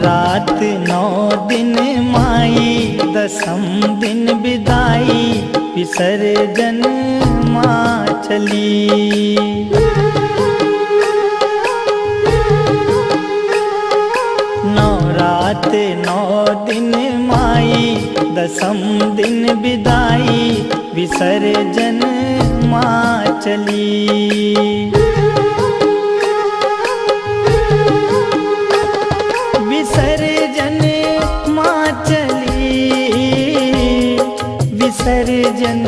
रात 9 दिन माई, दसम दिन विदाई, विसर्जन माँ चली। 9 रात 9 दिन माई, दसम दिन विदाई, विसर्जन माँ चली। विसर्जन माँ चली, विसर्जन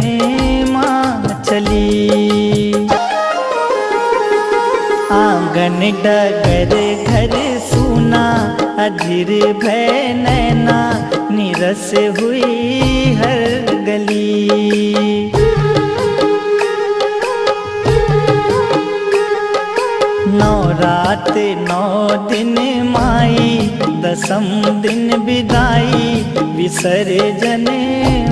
माँ चली। आंगन डगर घर सूना, अधीर भय नैना, निरस हुई हर गली। नौ रात 9 दिन माई, दसम दिन विदाई, विसर्जन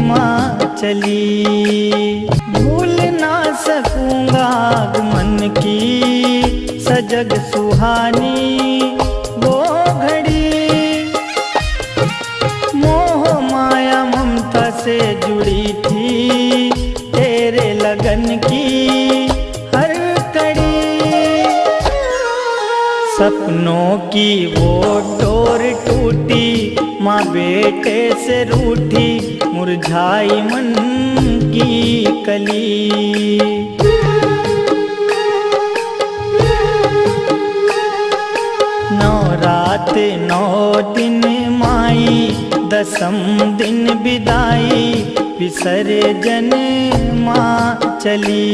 माँ चली। भूल ना सकूंगा आगमन की सजग सुहानी वो घड़ी, मोह माया ममता से जुड़ी थी तेरे लगन की हर कड़ी। सपनों की वो डोर टूटी, माँ बेटे से रूठी, मुरझाई मन की कली। नौ रात 9 दिन माई, दसम दिन विदाई, विसर्जन माँ चली।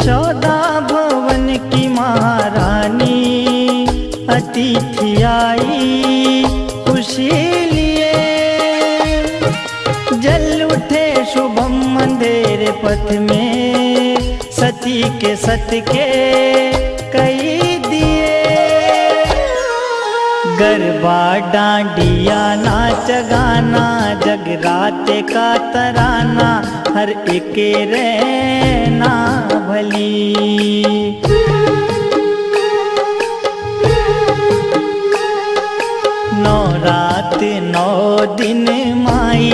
14 भवन की महारानी अतिथि आई खुशी लिए, जल उठे शुभम अंधेरे पथ में, सती के सत के कई दिए। गरबा डांडिया नाच गाना, जगराते का तराना, हर एक रहना भली। नौ रात 9 दिन माई,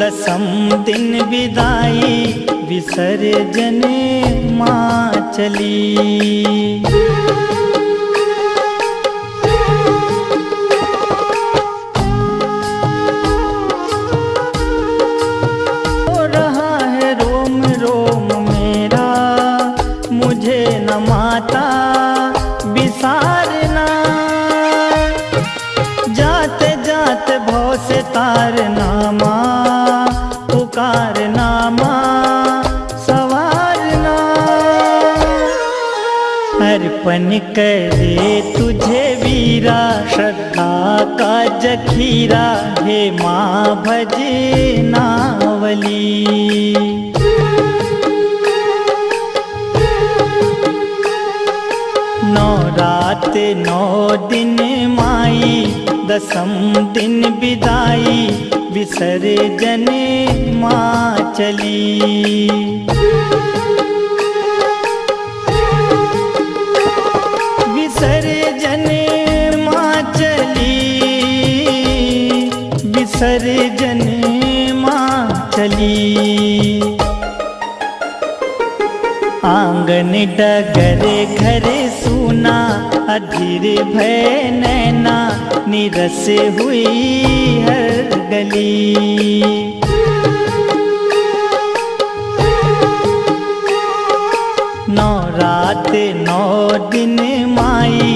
दसम दिन विदाई, विसर्जन माँ चली। हो रहा है रोम रोम मेरा, मुझे न माता विसारना, जाते जाते भव से तारना माँ, पुकारना माँ सवारना। अर्पण करे तुझे वीरा, श्रद्धा का जखीरा, हे माँ भजनावली। नौ रात 9 दिन माई, दसम दिन विदाई, विसर्जन माँ चली। विसर्जन माँ चली, विसर्जन माँ चली। आंगन डगर घर सूना, अधीर भय नैना, निरस हुई हर गली। नौ रात 9 दिन माई,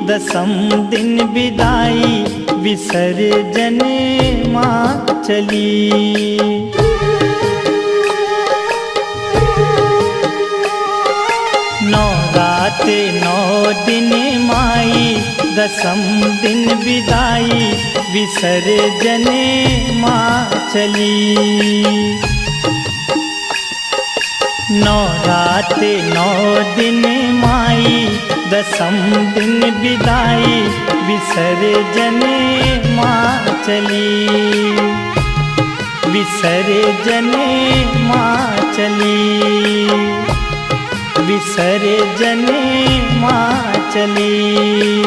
दसम दिन विदाई, विसर्जन माँ चली। नौ रात 9 दिन माई, दसम दिन विदाई, विसर्जन माँ चली। नौ रात 9 दिन माई, दसम दिन विदाई, विसर्जन माँ चली। विसर्जन माँ चली, विसर्जन माँ चली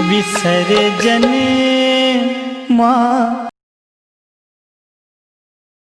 विसर्जन माँ